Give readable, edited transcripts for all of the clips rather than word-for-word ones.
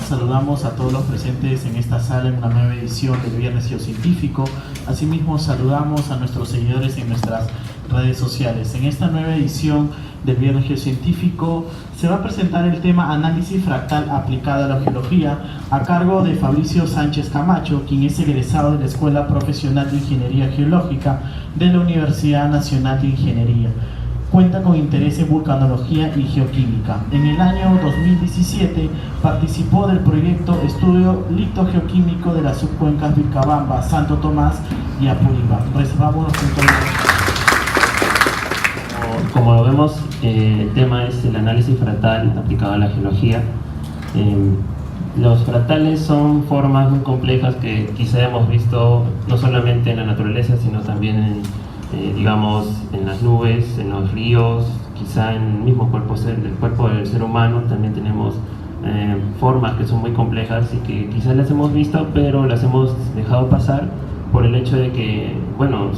saludamos a todos los presentes en esta sala en una nueva edición del Viernes Geocientífico. Asimismo, saludamos a nuestros seguidores en nuestras redes sociales. En esta nueva edición del Viernes Geocientífico se va a presentar el tema Análisis fractal aplicado a la geología, a cargo de Fabricio Sánchez Camacho, quien es egresado de la Escuela Profesional de Ingeniería Geológica de la Universidad Nacional de Ingeniería. Cuenta con interés en vulcanología y geoquímica. En el año 2017 participó del proyecto Estudio Lictogeoquímico de las subcuencas Vilcabamba, Santo Tomás y Apurímac. Recibamos los puntos. Como lo vemos, el tema es el análisis fractal aplicado a la geología. Los fractales son formas muy complejas que quizá hemos visto no solamente en la naturaleza, sino también digamos, en las nubes, en los ríos, quizá en el mismo cuerpo del ser humano. También tenemos formas que son muy complejas y que quizás las hemos visto, pero las hemos dejado pasar por el hecho de que, bueno,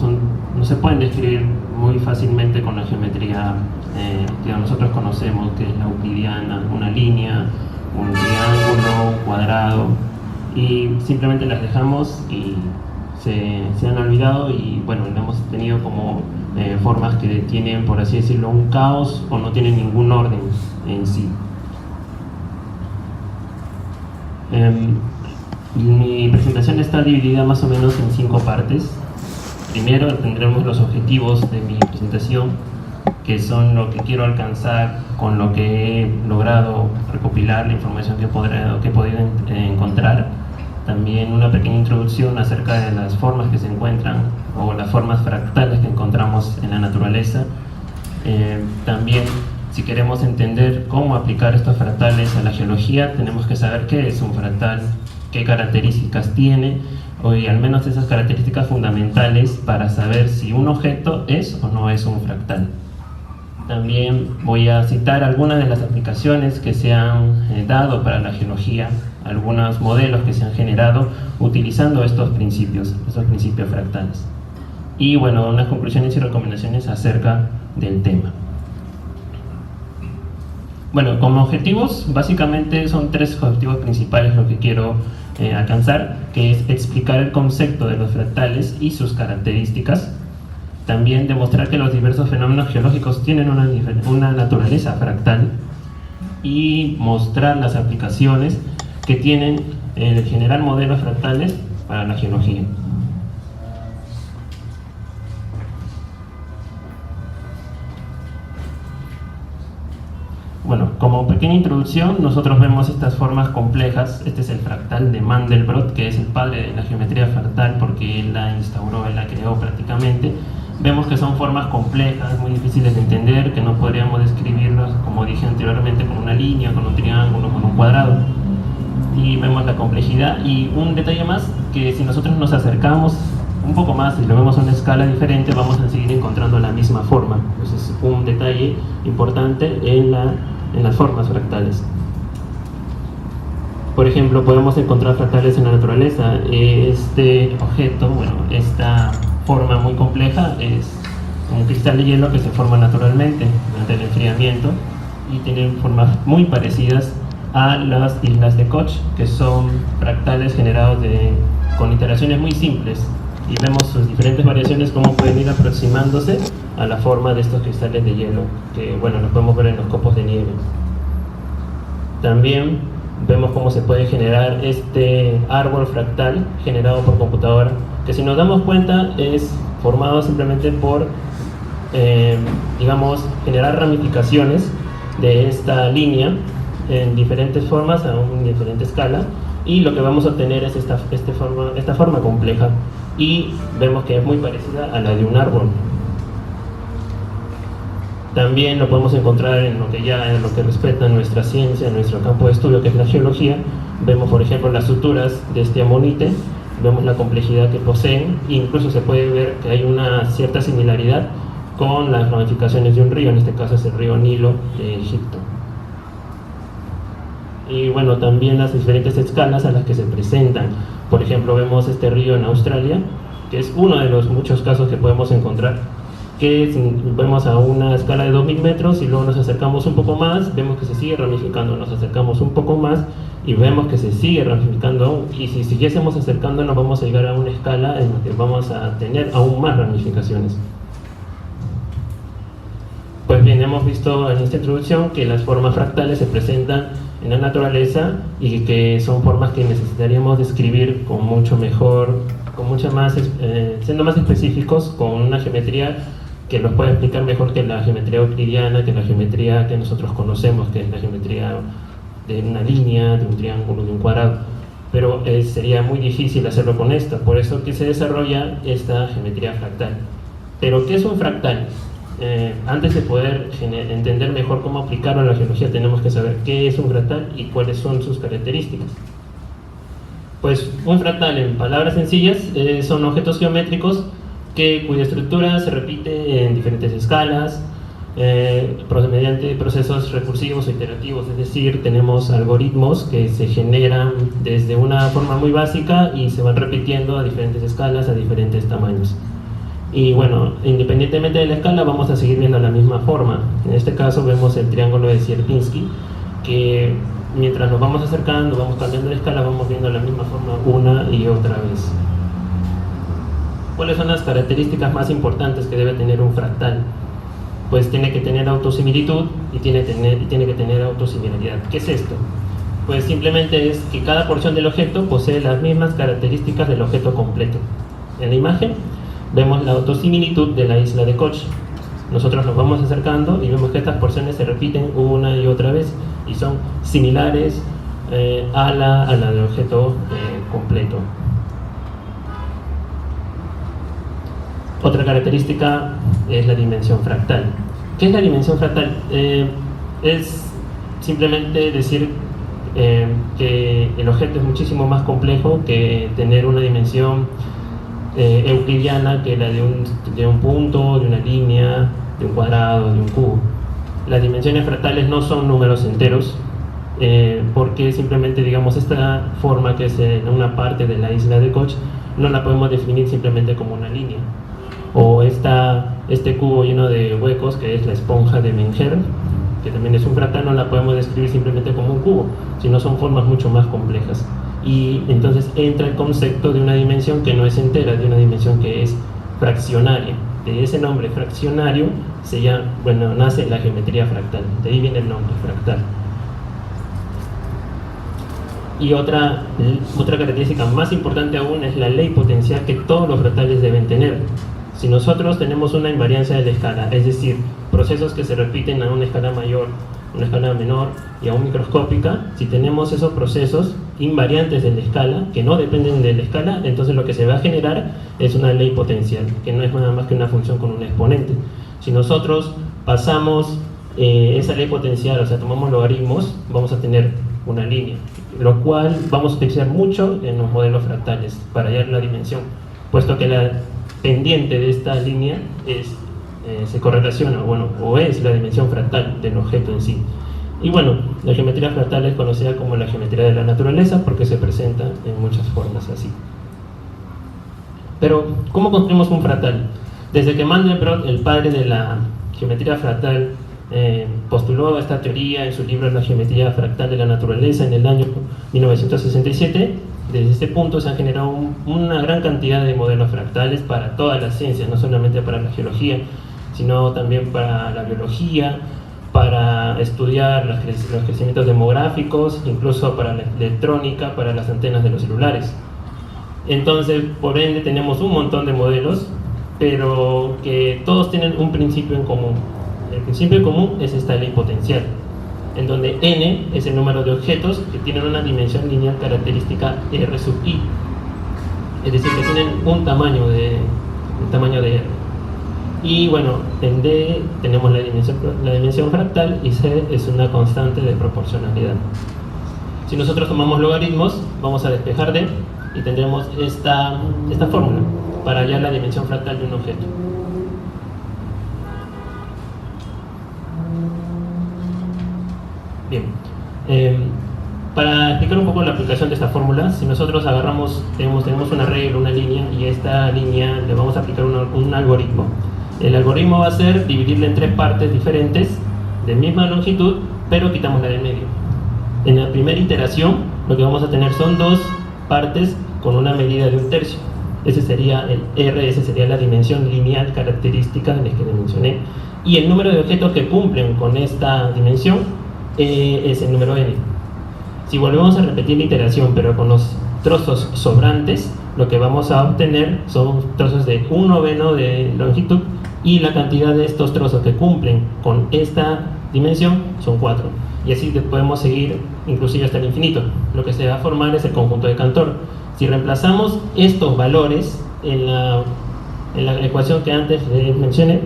no se pueden describir muy fácilmente con la geometría que nosotros conocemos, que es la euclidiana, una línea, un triángulo, un cuadrado, y simplemente las dejamos y se han olvidado, y bueno, hemos tenido como formas que tienen, por así decirlo, un caos o no tienen ningún orden en sí. Mi presentación está dividida más o menos en 5 partes. Primero tendremos los objetivos de mi presentación, que son lo que quiero alcanzar con lo que he logrado recopilar, la información que he podido encontrar. También una pequeña introducción acerca de las formas que se encuentran, o las formas fractales que encontramos en la naturaleza. También, si queremos entender cómo aplicar estos fractales a la geología, tenemos que saber qué es un fractal, qué características tiene, y al menos esas características fundamentales para saber si un objeto es o no es un fractal. También voy a citar algunas de las aplicaciones que se han dado para la geología, algunos modelos que se han generado utilizando estos principios fractales. Y bueno, unas conclusiones y recomendaciones acerca del tema. Bueno, como objetivos, básicamente son 3 objetivos principales lo que quiero alcanzar, que es explicar el concepto de los fractales y sus características. También demostrar que los diversos fenómenos geológicos tienen una naturaleza fractal, y mostrar las aplicaciones que tienen el generar modelos fractales para la geología. Bueno, como pequeña introducción, nosotros vemos estas formas complejas. Este es el fractal de Mandelbrot, que es el padre de la geometría fractal porque él la instauró, él la creó prácticamente. Vemos que son formas complejas, muy difíciles de entender, que no podríamos describirlas, como dije anteriormente, con una línea, con un triángulo, con un cuadrado. Y vemos la complejidad. Y un detalle más, que si nosotros nos acercamos un poco más y lo vemos a una escala diferente, vamos a seguir encontrando la misma forma. Entonces es un detalle importante en las formas fractales. Por ejemplo, podemos encontrar fractales en la naturaleza. Este objeto, bueno, esta forma muy compleja es un cristal de hielo que se forma naturalmente durante el enfriamiento, y tienen formas muy parecidas a las islas de Koch, que son fractales generados con iteraciones muy simples, y vemos sus diferentes variaciones, cómo pueden ir aproximándose a la forma de estos cristales de hielo, que bueno, los podemos ver en los copos de nieve. También vemos cómo se puede generar este árbol fractal generado por computadora, que si nos damos cuenta es formado simplemente por, digamos, generar ramificaciones de esta línea en diferentes formas a una diferente escala, y lo que vamos a obtener es esta forma compleja, y vemos que es muy parecida a la de un árbol. También lo podemos encontrar en lo que respecta a nuestra ciencia, nuestro campo de estudio, que es la geología. Vemos, por ejemplo, las suturas de este amonite, vemos la complejidad que poseen, e incluso se puede ver que hay una cierta similaridad con las ramificaciones de un río, en este caso es el río Nilo de Egipto. Y bueno, también las diferentes escalas a las que se presentan. Por ejemplo, vemos este río en Australia, que es uno de los muchos casos que podemos encontrar, que vemos a una escala de 2000 metros y luego nos acercamos un poco más, vemos que se sigue ramificando, nos acercamos un poco más y vemos que se sigue ramificando aún, y si siguiésemos acercándonos vamos a llegar a una escala en la que vamos a tener aún más ramificaciones. Pues bien, hemos visto en esta introducción que las formas fractales se presentan en la naturaleza y que son formas que necesitaríamos describir con mucho mejor, con mucha más, siendo más específicos, con una geometría que los puede explicar mejor que la geometría euclidiana, que la geometría que nosotros conocemos, que es la geometría de una línea, de un triángulo, de un cuadrado. Pero sería muy difícil hacerlo con esta, por eso que se desarrolla esta geometría fractal. ¿Pero qué es un fractal? Antes de poder entender mejor cómo aplicarlo a la geología, tenemos que saber qué es un fractal y cuáles son sus características. Pues un fractal, en palabras sencillas, son objetos geométricos cuya estructura se repite en diferentes escalas, mediante procesos recursivos o iterativos, es decir, tenemos algoritmos que se generan desde una forma muy básica y se van repitiendo a diferentes escalas, a diferentes tamaños. Y bueno, independientemente de la escala, vamos a seguir viendo la misma forma. En este caso vemos el triángulo de Sierpinski, que mientras nos vamos acercando, vamos cambiando de escala, vamos viendo la misma forma una y otra vez. ¿Cuáles son las características más importantes que debe tener un fractal? Pues tiene que tener autosimilitud y tiene que tener autosimilaridad. ¿Qué es esto? Pues simplemente es que cada porción del objeto posee las mismas características del objeto completo. En la imagen vemos la autosimilitud de la isla de Koch. Nosotros nos vamos acercando y vemos que estas porciones se repiten una y otra vez y son similares a la del objeto completo. Otra característica es la dimensión fractal. ¿Qué es la dimensión fractal? Es simplemente decir que el objeto es muchísimo más complejo que tener una dimensión euclidiana, que la de un punto, de una línea, de un cuadrado, de un cubo. Las dimensiones fractales no son números enteros, porque simplemente, digamos, esta forma que es en una parte de la isla de Koch no la podemos definir simplemente como una línea. O este cubo lleno de huecos, que es la esponja de Menger, que también es un fractal, no la podemos describir simplemente como un cubo, sino son formas mucho más complejas. Y entonces entra el concepto de una dimensión que no es entera, de una dimensión que es fraccionaria. De ese nombre fraccionario nace la geometría fractal, de ahí viene el nombre fractal. Y otra característica más importante aún es la ley potencial que todos los fractales deben tener. Si nosotros tenemos una invariancia de la escala, es decir, procesos que se repiten a una escala mayor, una escala menor y aún microscópica, si tenemos esos procesos invariantes de la escala, que no dependen de la escala, entonces lo que se va a generar es una ley potencial, que no es nada más que una función con un exponente. Si nosotros pasamos esa ley potencial, o sea, tomamos logaritmos, vamos a tener una línea, lo cual vamos a utilizar mucho en los modelos fractales para hallar la dimensión, puesto que la pendiente de esta línea se correlaciona, o es la dimensión fractal del objeto en sí. Y bueno, la geometría fractal es conocida como la geometría de la naturaleza porque se presenta en muchas formas así. Pero, ¿cómo construimos un fractal? Desde que Mandelbrot, el padre de la geometría fractal, postuló esta teoría en su libro La geometría fractal de la naturaleza en el año 1967, desde este punto se han generado una gran cantidad de modelos fractales para todas las ciencias, no solamente para la geología, sino también para la biología, para estudiar los crecimientos demográficos, incluso para la electrónica, para las antenas de los celulares. Entonces, por ende, tenemos un montón de modelos, pero que todos tienen un principio en común. El principio en común es esta ley potencial, en donde n es el número de objetos que tienen una dimensión lineal característica r sub i, es decir, que tienen un tamaño de r. Y bueno, en d tenemos la dimensión fractal y c es una constante de proporcionalidad. Si nosotros tomamos logaritmos, vamos a despejar d y tendremos esta fórmula para hallar la dimensión fractal de un objeto. Bien, para explicar un poco la aplicación de esta fórmula, si nosotros tenemos una regla, una línea, y a esta línea le vamos a aplicar un algoritmo. El algoritmo va a ser dividirla en tres partes diferentes de misma longitud, pero quitamos la del medio. En la primera iteración lo que vamos a tener son dos partes con una medida de 1/3. Ese sería el R, esa sería la dimensión lineal característica de la que le mencioné. Y el número de objetos que cumplen con esta dimensión es el número n. Si volvemos a repetir la iteración, pero con los trozos sobrantes, lo que vamos a obtener son trozos de 1/9 de longitud, y la cantidad de estos trozos que cumplen con esta dimensión son 4. Y así podemos seguir inclusive hasta el infinito. Lo que se va a formar es el conjunto de Cantor. Si reemplazamos estos valores en la ecuación que antes les mencioné,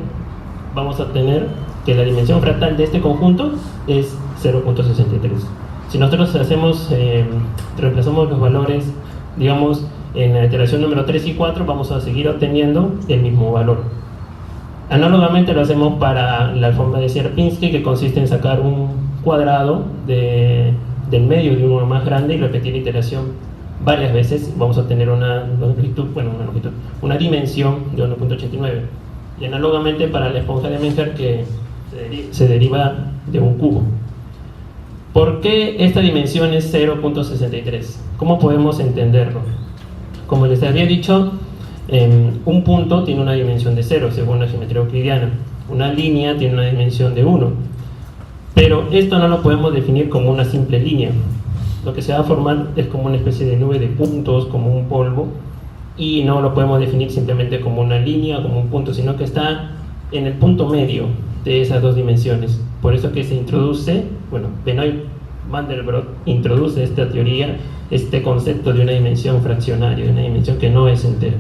vamos a obtener que la dimensión fractal de este conjunto es 0.63. Si nosotros reemplazamos los valores, digamos, en la iteración número 3 y 4, vamos a seguir obteniendo el mismo valor. Análogamente lo hacemos para la alfombra de Sierpinski, que consiste en sacar un cuadrado del medio de uno más grande y repetir la iteración varias veces. Vamos a obtener una dimensión de 1.89. Y análogamente para la esponja de Menger, que se deriva de un cubo. ¿Por qué esta dimensión es 0.63? ¿Cómo podemos entenderlo? Como les había dicho, un punto tiene una dimensión de 0 según la geometría euclidiana. Una línea tiene una dimensión de 1. Pero esto no lo podemos definir como una simple línea. Lo que se va a formar es como una especie de nube de puntos, como un polvo, y no lo podemos definir simplemente como una línea o como un punto, sino que está en el punto medio de esas dos dimensiones. Por eso que se introduce, Benoit Mandelbrot introduce esta teoría, este concepto de una dimensión fraccionaria, de una dimensión que no es entera.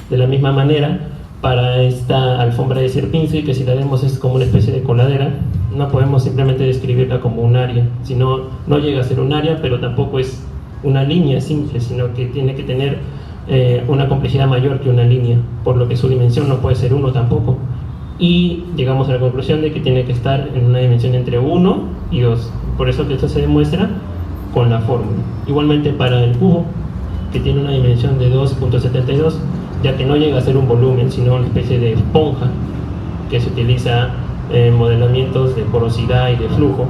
De la misma manera, para esta alfombra de Sierpinski, que si la vemos es como una especie de coladera, no podemos simplemente describirla como un área, sino no llega a ser un área, pero tampoco es una línea simple, sino que tiene que tener una complejidad mayor que una línea, por lo que su dimensión no puede ser 1 tampoco. Y llegamos a la conclusión de que tiene que estar en una dimensión entre 1 y 2. Por eso que esto se demuestra con la fórmula. Igualmente para el cubo, que tiene una dimensión de 2.72, ya que no llega a ser un volumen, sino una especie de esponja que se utiliza en modelamientos de porosidad y de flujo.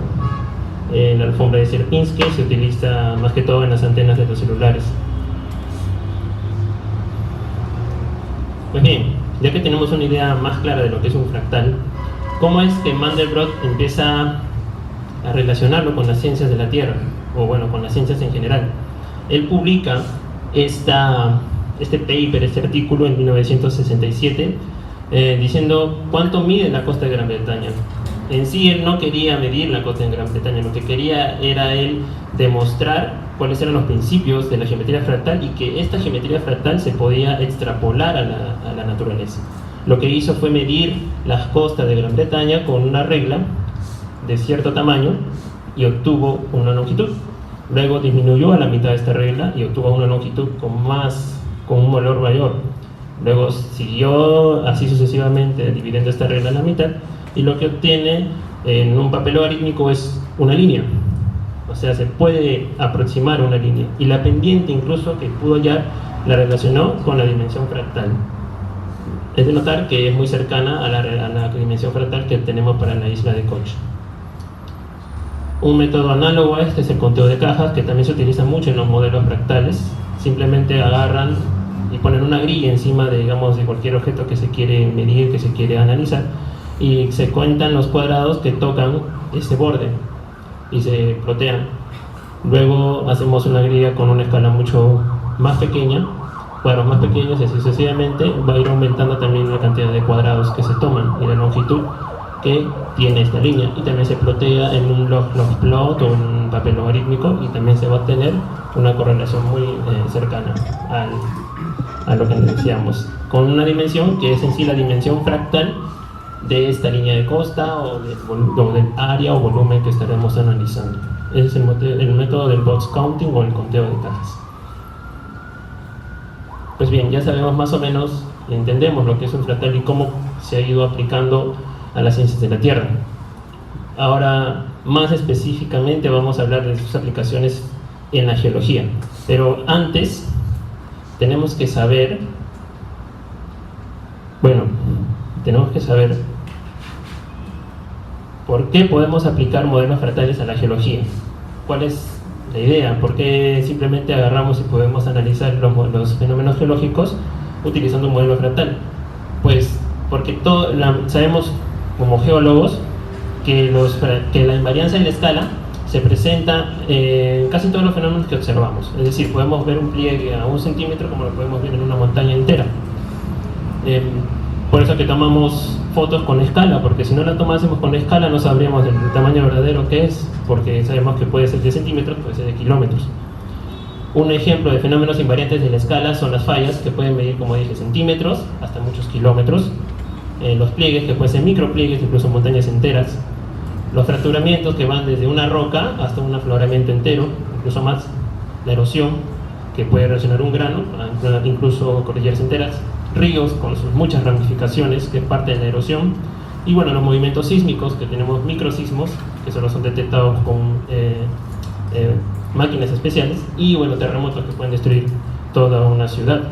En la alfombra de Sierpinski se utiliza más que todo en las antenas de los celulares. Pues bien, ya que tenemos una idea más clara de lo que es un fractal, ¿cómo es que Mandelbrot empieza a relacionarlo con las ciencias de la Tierra? O con las ciencias en general. Él publica este paper, este artículo en 1967, diciendo cuánto mide la costa de Gran Bretaña. En sí él no quería medir la costa de Gran Bretaña, lo que quería era él demostrar cuáles eran los principios de la geometría fractal y que esta geometría fractal se podía extrapolar a la naturaleza. Lo que hizo fue medir las costas de Gran Bretaña con una regla de cierto tamaño y obtuvo una longitud. Luego disminuyó a la mitad de esta regla y obtuvo una longitud con un valor mayor. Luego siguió así sucesivamente dividiendo esta regla a la mitad, y lo que obtiene en un papel logarítmico es una línea. O sea, se puede aproximar una línea, y la pendiente incluso que pudo hallar la relacionó con la dimensión fractal. Es de notar que es muy cercana a la dimensión fractal que tenemos para la isla de Koch. Un método análogo a este es el conteo de cajas, que también se utiliza mucho en los modelos fractales. Simplemente agarran y ponen una grilla encima de cualquier objeto que se quiere medir, que se quiere analizar, y se cuentan los cuadrados que tocan ese borde y se plotean. Luego hacemos una grilla con una escala mucho más pequeña, cuadros más pequeños, y así sucesivamente va a ir aumentando también la cantidad de cuadrados que se toman y la longitud que tiene esta línea, y también se plotea en un log-plot o un papel logarítmico, y también se va a obtener una correlación muy cercana a lo que decíamos, con una dimensión que es en sí la dimensión fractal de esta línea de costa o del área o volumen que estaremos analizando. Ese es el método del box counting o el conteo de cajas. Pues bien, ya sabemos más o menos, entendemos lo que es un fractal y cómo se ha ido aplicando a las ciencias de la Tierra. Ahora, más específicamente, vamos a hablar de sus aplicaciones en la geología. Pero antes, tenemos que saber por qué podemos aplicar modelos fractales a la geología. ¿cuál es la idea? ¿Por qué simplemente agarramos y podemos analizar los fenómenos geológicos utilizando un modelo fractal? Pues porque sabemos como geólogos que la invariancia en la escala se presenta en casi todos los fenómenos que observamos. Es decir, podemos ver un pliegue a 1 centímetro como lo podemos ver en una montaña entera. Por eso que tomamos fotos con escala, porque si no la tomásemos con escala no sabríamos el tamaño verdadero que es, porque sabemos que puede ser de centímetros, puede ser de kilómetros. Un ejemplo de fenómenos invariantes de la escala son las fallas, que pueden medir, como dije, centímetros hasta muchos kilómetros. Los pliegues, que pueden ser micropliegues, incluso montañas enteras. Los fracturamientos, que van desde una roca hasta un afloramiento entero, incluso más. La erosión, que puede erosionar un grano, incluso cordilleras enteras. Ríos, con sus muchas ramificaciones, que es parte de la erosión. Y bueno, los movimientos sísmicos, que tenemos microsismos, que solo son detectados con máquinas especiales. Y bueno, terremotos que pueden destruir toda una ciudad.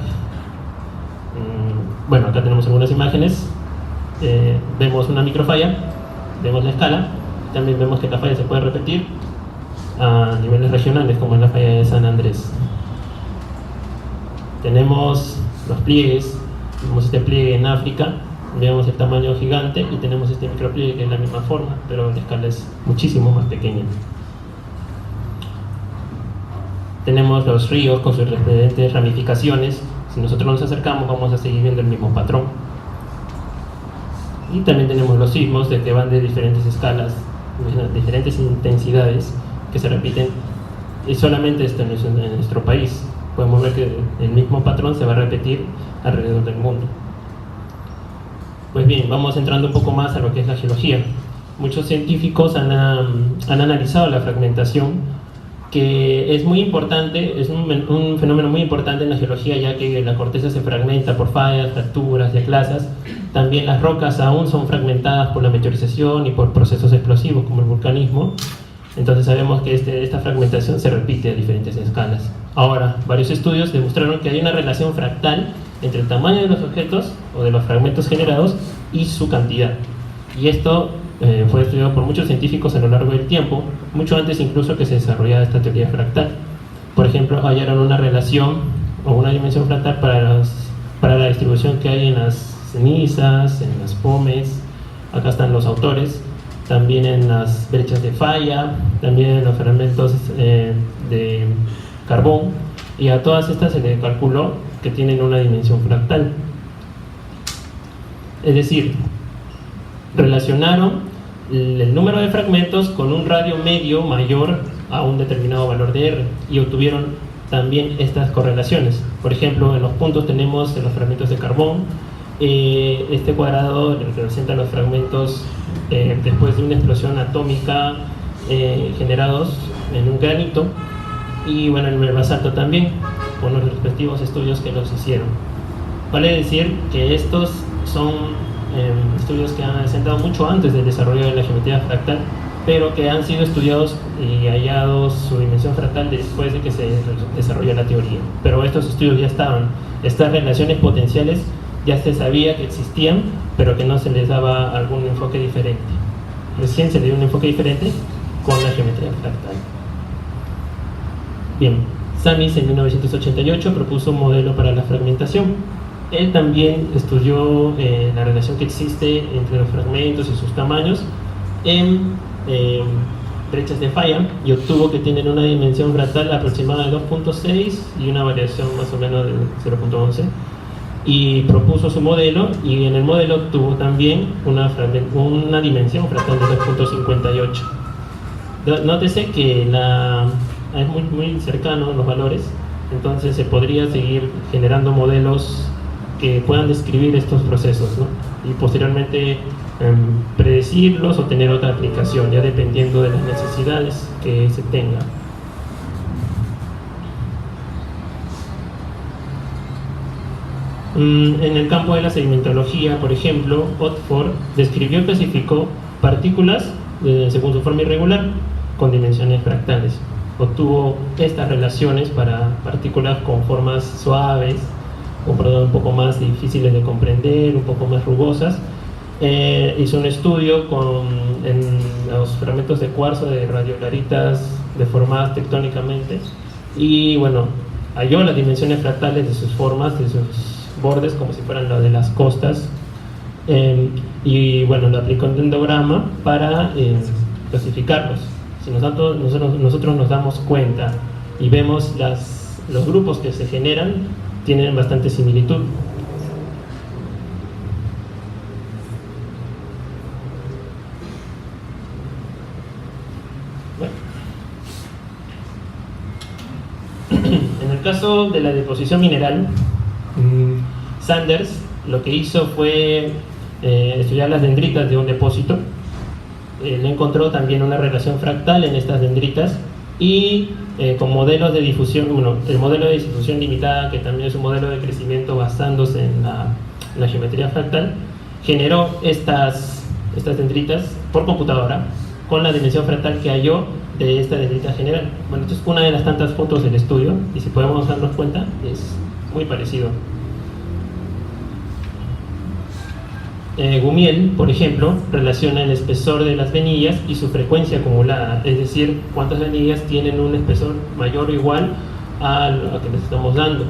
Bueno, acá tenemos algunas imágenes. Vemos una microfalla, vemos la escala. También vemos que la falla se puede repetir a niveles regionales, como en la falla de San Andrés. Tenemos los pliegues, vemos este pliegue en África, vemos el tamaño gigante, y tenemos este micropliegue que es la misma forma, pero la escala es muchísimo más pequeña. Tenemos los ríos con sus diferentes ramificaciones. Si nosotros nos acercamos vamos a seguir viendo el mismo patrón. Y también tenemos los sismos, que van de diferentes escalas, diferentes intensidades, que se repiten, y solamente esto en nuestro país. Podemos ver que el mismo patrón se va a repetir alrededor del mundo. Pues bien, vamos entrando un poco más a lo que es la geología. Muchos científicos han analizado la fragmentación, que es muy importante, es un fenómeno muy importante en la geología, ya que la corteza se fragmenta por fallas, fracturas y aclasas. También las rocas aún son fragmentadas por la meteorización y por procesos explosivos como el vulcanismo. Entonces sabemos que esta fragmentación se repite a diferentes escalas. Ahora, varios estudios demostraron que hay una relación fractal entre el tamaño de los objetos o de los fragmentos generados y su cantidad. Y esto fue estudiado por muchos científicos a lo largo del tiempo, mucho antes incluso que se desarrollara esta teoría fractal. Por ejemplo, hallaron una relación o una dimensión fractal para la distribución que hay en las cenizas, en las pomes. Acá están los autores. También en las brechas de falla, también en los fragmentos de carbón, y a todas estas se le calculó que tienen una dimensión fractal. Es decir, relacionaron el número de fragmentos con un radio medio mayor a un determinado valor de R, y obtuvieron también estas correlaciones. Por ejemplo, en los puntos tenemos en los fragmentos de carbón, este cuadrado representa los fragmentos después de una explosión atómica generados en un granito, y bueno, en el basalto también, con los respectivos estudios que los hicieron. Vale decir que estos son estudios que se han dado mucho antes del desarrollo de la geometría fractal, pero que han sido estudiados y hallados su dimensión fractal después de que se desarrolló la teoría. Pero estos estudios ya estaban, estas relaciones potenciales ya se sabía que existían, pero que no se les daba algún enfoque diferente. Recién se le dio un enfoque diferente con la geometría fractal. Bien, Samis en 1988 propuso un modelo para la fragmentación. Él también estudió la relación que existe entre los fragmentos y sus tamaños en brechas de falla, y obtuvo que tienen una dimensión fractal aproximada de 2.6 y una variación más o menos de 0.11. Y propuso su modelo, y en el modelo tuvo también una dimensión fractal de 2.58. Nótese que es muy cercano los valores, entonces se podría seguir generando modelos que puedan describir estos procesos, ¿no? Y posteriormente predecirlos o tener otra aplicación, ya dependiendo de las necesidades que se tenga. En el campo de la sedimentología, por ejemplo, Otford describió y clasificó partículas según su forma irregular con dimensiones fractales. Obtuvo estas relaciones para partículas con formas suaves, un poco más difíciles de comprender, un poco más rugosas. Hizo un estudio en los fragmentos de cuarzo de radiolaritas deformadas tectónicamente, y bueno, halló las dimensiones fractales de sus formas, de sus bordes, como si fueran las de las costas, y bueno, lo aplicó en dendrograma para clasificarlos. Si nosotros nos damos cuenta y vemos los grupos que se generan, tienen bastante similitud. En el caso de la deposición mineral, Sanders lo que hizo fue estudiar las dendritas de un depósito. Él encontró también una relación fractal en estas dendritas y con modelos de difusión, el modelo de distribución limitada, que también es un modelo de crecimiento basándose en la geometría fractal, generó estas dendritas por computadora con la dimensión fractal que halló de esta dendrita general. Bueno, esto es una de las tantas fotos del estudio, y si podemos darnos cuenta, es muy parecido. Gumiel, por ejemplo, relaciona el espesor de las venillas y su frecuencia acumulada, es decir, cuántas venillas tienen un espesor mayor o igual a lo que les estamos dando.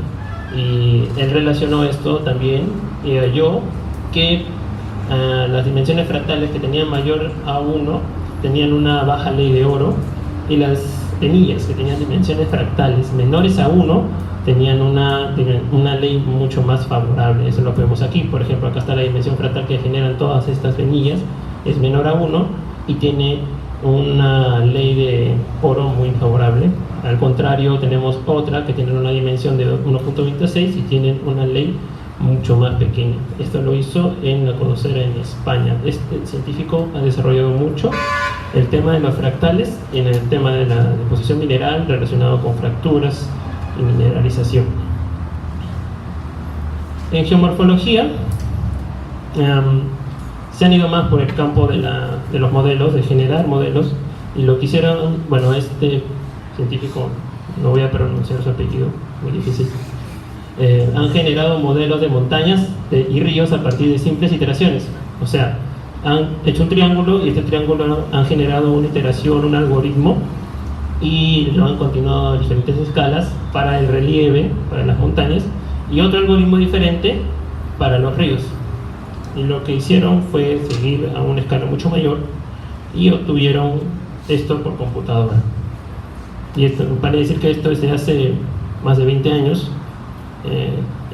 Y él relacionó esto también y halló que las dimensiones fractales que tenían mayor a 1 tenían una baja ley de oro, y las venillas que tenían dimensiones fractales menores a 1 tenían una ley mucho más favorable. Eso lo vemos aquí. Por ejemplo, acá está la dimensión fractal que generan todas estas venillas, es menor a 1 y tiene una ley de oro muy favorable. Al contrario, tenemos otra que tiene una dimensión de 1.26 y tienen una ley mucho más pequeña. Esto lo hizo en la Conocera en España. Este científico ha desarrollado mucho el tema de los fractales en el tema de la deposición mineral relacionado con fracturas y mineralización. En geomorfología se han ido más por el campo de los modelos, de generar modelos, y lo que hicieron, bueno, este científico, no voy a pronunciar su apellido, muy difícil, han generado modelos de montañas y ríos a partir de simples iteraciones. O sea, han hecho un triángulo, y este triángulo han generado una iteración, un algoritmo, y lo han continuado a diferentes escalas para el relieve, para las montañas, y otro algoritmo diferente para los ríos. Y lo que hicieron fue seguir a una escala mucho mayor y obtuvieron esto por computadora. Y esto parece decir que esto desde hace más de 20 años.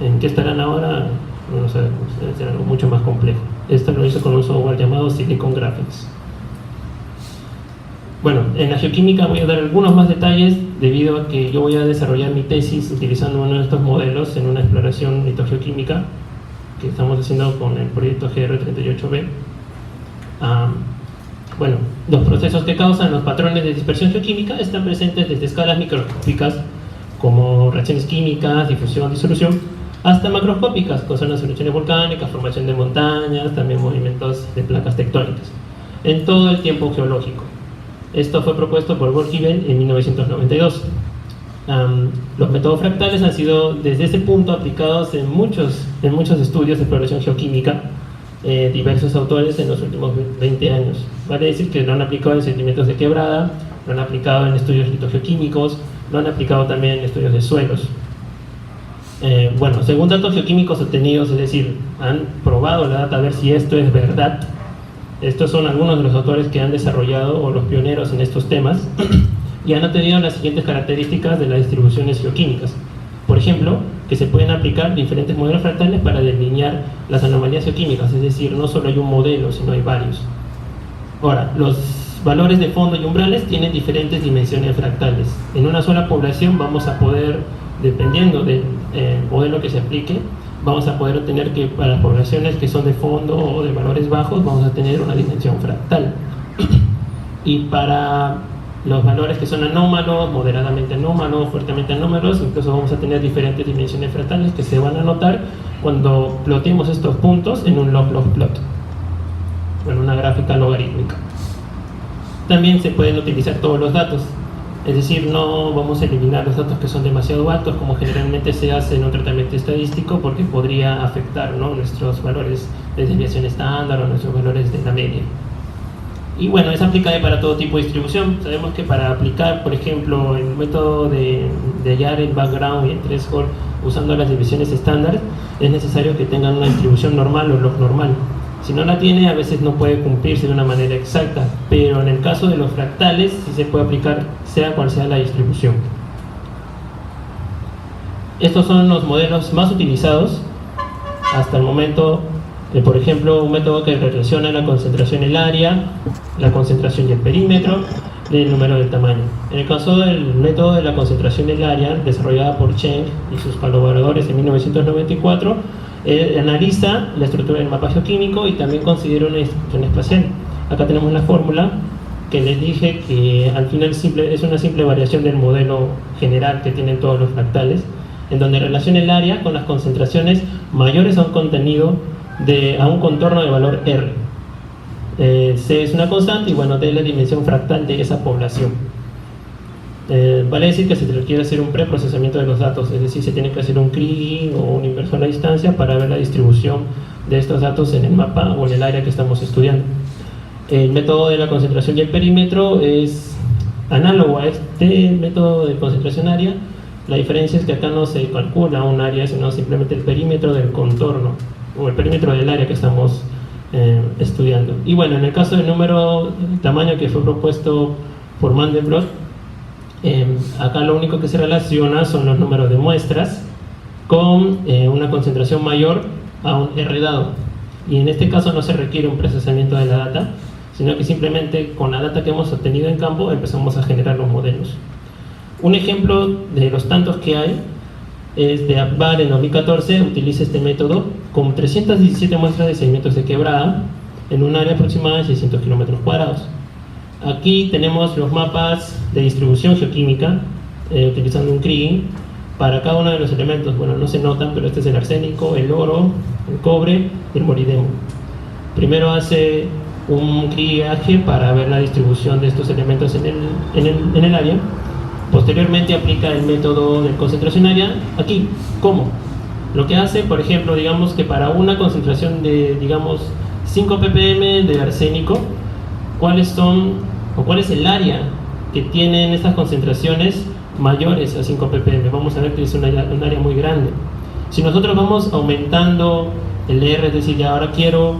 ¿En qué estarán ahora? No lo sabemos, debe ser algo mucho más complejo. Esto lo hizo con un software llamado Silicon Graphics. Bueno, en la geoquímica voy a dar algunos más detalles debido a que yo voy a desarrollar mi tesis utilizando uno de estos modelos en una exploración litogeoquímica que estamos haciendo con el proyecto GR38B. Bueno, los procesos que causan los patrones de dispersión geoquímica están presentes desde escalas microscópicas como reacciones químicas, difusión, disolución, hasta macroscópicas, que son las erupciones volcánicas, formación de montañas, también movimientos de placas tectónicas, en todo el tiempo geológico. Esto fue propuesto por Borgivel en 1992. Los métodos fractales han sido desde ese punto aplicados en muchos estudios de exploración geoquímica, diversos autores en los últimos 20 años. Vale decir que lo han aplicado en sedimentos de quebrada, lo han aplicado en estudios litogeoquímicos, lo han aplicado también en estudios de suelos. Bueno, según datos geoquímicos obtenidos, es decir, han probado la data a ver si esto es verdad. Estos son algunos de los autores que han desarrollado, o los pioneros en estos temas, y han obtenido las siguientes características de las distribuciones geoquímicas. Por ejemplo, que se pueden aplicar diferentes modelos fractales para delinear las anomalías geoquímicas, es decir, no solo hay un modelo, sino hay varios. Ahora, los valores de fondo y umbrales tienen diferentes dimensiones fractales. En una sola población vamos a poder, dependiendo del modelo que se aplique, vamos a poder obtener que para poblaciones que son de fondo o de valores bajos vamos a tener una dimensión fractal. Y para los valores que son anómalos, moderadamente anómalos, fuertemente anómalos, incluso vamos a tener diferentes dimensiones fractales que se van a notar cuando plotemos estos puntos en un log-log plot, en una gráfica logarítmica. También se pueden utilizar todos los datos, es decir, no vamos a eliminar los datos que son demasiado altos, como generalmente se hace en un tratamiento estadístico, porque podría afectar, ¿no?, nuestros valores de desviación estándar o nuestros valores de la media. Y bueno, es aplicable para todo tipo de distribución. Sabemos que para aplicar, por ejemplo, el método de hallar el background y el threshold usando las divisiones estándar, es necesario que tengan una distribución normal o log normal. Si no la tiene, a veces no puede cumplirse de una manera exacta, pero en el caso de los fractales sí se puede aplicar sea cual sea la distribución. Estos son los modelos más utilizados hasta el momento. Por ejemplo, un método que relaciona la concentración en el área, la concentración y el perímetro, del número del tamaño. En el caso del método de la concentración en el área, desarrollada por Cheng y sus colaboradores en 1994, analiza la estructura del mapa geoquímico y también considera una distribución espacial. Acá tenemos la fórmula que les dije que al final es una simple variación del modelo general que tienen todos los fractales, en donde relaciona el área con las concentraciones mayores a un contenido a un contorno de valor R. C es una constante y bueno, D es la dimensión fractal de esa población. Vale decir que se requiere hacer un preprocesamiento de los datos, es decir, se tiene que hacer un kriging o un inversor a la distancia para ver la distribución de estos datos en el mapa o en el área que estamos estudiando. El método de la concentración y el perímetro es análogo a este método de concentración área. La diferencia es que acá no se calcula un área, sino simplemente el perímetro del contorno o el perímetro del área que estamos estudiando. Y bueno, en el caso del tamaño que fue propuesto por Mandelbrot, acá lo único que se relaciona son los números de muestras con una concentración mayor a un R dado. Y en este caso no se requiere un procesamiento de la data, sino que simplemente con la data que hemos obtenido en campo empezamos a generar los modelos. Un ejemplo de los tantos que hay es de Akbar en 2014, utiliza este método con 317 muestras de sedimentos de quebrada en un área aproximada de 600 kilómetros cuadrados. Aquí tenemos los mapas de distribución geoquímica utilizando un kriging para cada uno de los elementos. Bueno, no se notan, pero este es el arsénico, el oro, el cobre y el molibdeno. Primero hace un krigiaje para ver la distribución de estos elementos en el área. Posteriormente aplica el método de concentración área aquí. ¿Cómo? Lo que hace, por ejemplo, digamos que para una concentración de, digamos, 5 ppm de arsénico, ¿cuál es el área que tienen estas concentraciones mayores a 5 ppm? Vamos a ver que es un área muy grande. Si nosotros vamos aumentando el R, es decir, ya ahora quiero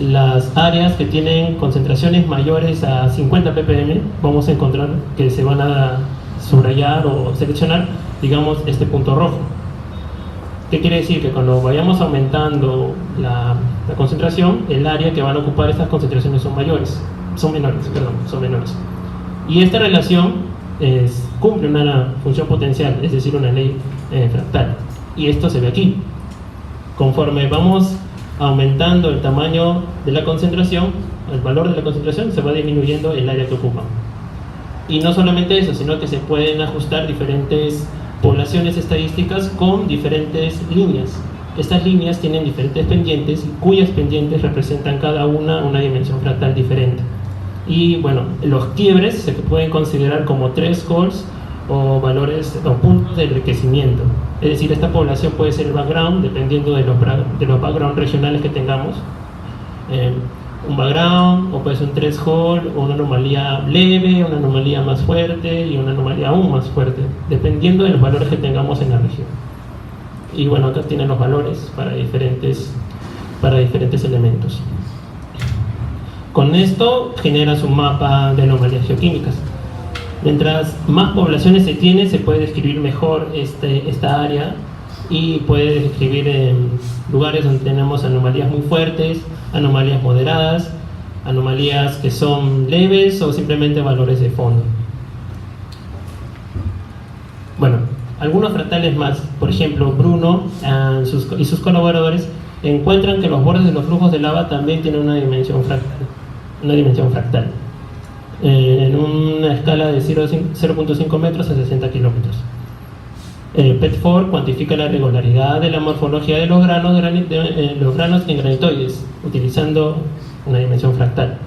las áreas que tienen concentraciones mayores a 50 ppm, vamos a encontrar que se van a subrayar o seleccionar, digamos, este punto rojo. ¿Qué quiere decir? Que cuando vayamos aumentando la concentración, el área que van a ocupar estas concentraciones son menores. Y esta relación cumple una función potencial, es decir, una ley fractal. Y esto se ve aquí. Conforme vamos aumentando el tamaño de la concentración, el valor de la concentración, se va disminuyendo el área que ocupa. Y no solamente eso, sino que se pueden ajustar diferentes poblaciones estadísticas con diferentes líneas. Estas líneas tienen diferentes pendientes, cuyas pendientes representan cada una dimensión fractal diferente. Y bueno, los quiebres se pueden considerar como thresholds o valores o puntos de enriquecimiento. Es decir, esta población puede ser el background, dependiendo de los background regionales que tengamos. Un background, o puede ser un threshold, o una anomalía leve, una anomalía más fuerte y una anomalía aún más fuerte, dependiendo de los valores que tengamos en la región. Y bueno, acá tienen los valores para diferentes elementos. Con esto generas un mapa de anomalías geoquímicas. Mientras más poblaciones se tiene, se puede describir mejor esta área y puede describir lugares donde tenemos anomalías muy fuertes, anomalías moderadas, anomalías que son leves o simplemente valores de fondo. Bueno, algunos fractales más, por ejemplo, Bruno y sus colaboradores encuentran que los bordes de los flujos de lava también tienen una dimensión fractal, en una escala de 0.5 metros a 60 kilómetros. Petford cuantifica la regularidad de la morfología de los granos en granitoides, utilizando una dimensión fractal.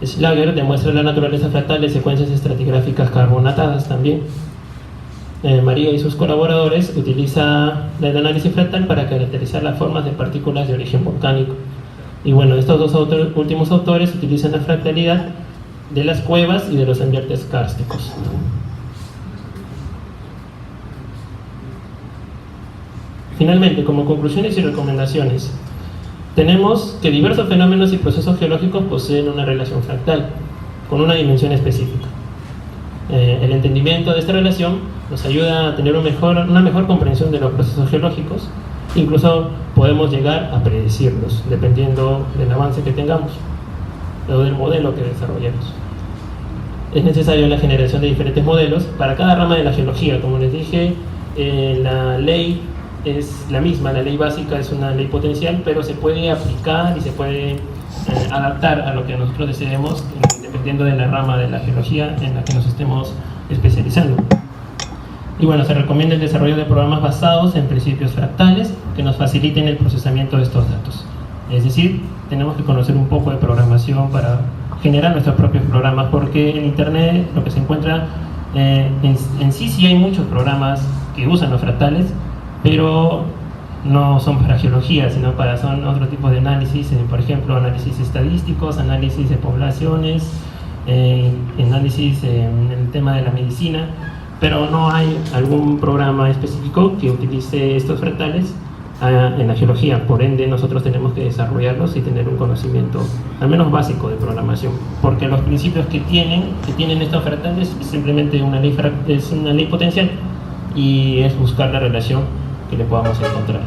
Schlager demuestra la naturaleza fractal de secuencias estratigráficas carbonatadas también. María y sus colaboradores utilizan el análisis fractal para caracterizar las formas de partículas de origen volcánico. Y bueno, estos dos últimos autores utilizan la fractalidad de las cuevas y de los ambientes kársticos. Finalmente, como conclusiones y recomendaciones, tenemos que diversos fenómenos y procesos geológicos poseen una relación fractal, con una dimensión específica. El entendimiento de esta relación nos ayuda a tener una mejor comprensión de los procesos geológicos. Incluso podemos llegar a predecirlos, dependiendo del avance que tengamos o del modelo que desarrollemos. Es necesaria la generación de diferentes modelos para cada rama de la geología. Como les dije, la ley es la misma, la ley básica es una ley potencial, pero se puede aplicar y se puede adaptar a lo que nosotros deseemos, dependiendo de la rama de la geología en la que nos estemos especializando. Y bueno, se recomienda el desarrollo de programas basados en principios fractales que nos faciliten el procesamiento de estos datos. Es decir, tenemos que conocer un poco de programación para generar nuestros propios programas, porque en Internet lo que se encuentra en sí hay muchos programas que usan los fractales, pero no son para geología, sino son otro tipo de análisis, por ejemplo, análisis estadísticos, análisis de poblaciones, análisis en el tema de la medicina, pero no hay algún programa específico que utilice estos fractales en la geología. Por ende, nosotros tenemos que desarrollarlos y tener un conocimiento al menos básico de programación, porque los principios que tienen estos fractales es simplemente una ley potencial, y es buscar la relación que le podamos encontrar.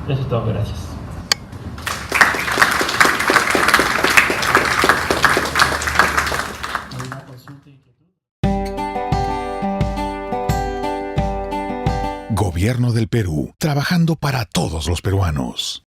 Eso es todo, gracias. Gobierno del Perú, trabajando para todos los peruanos.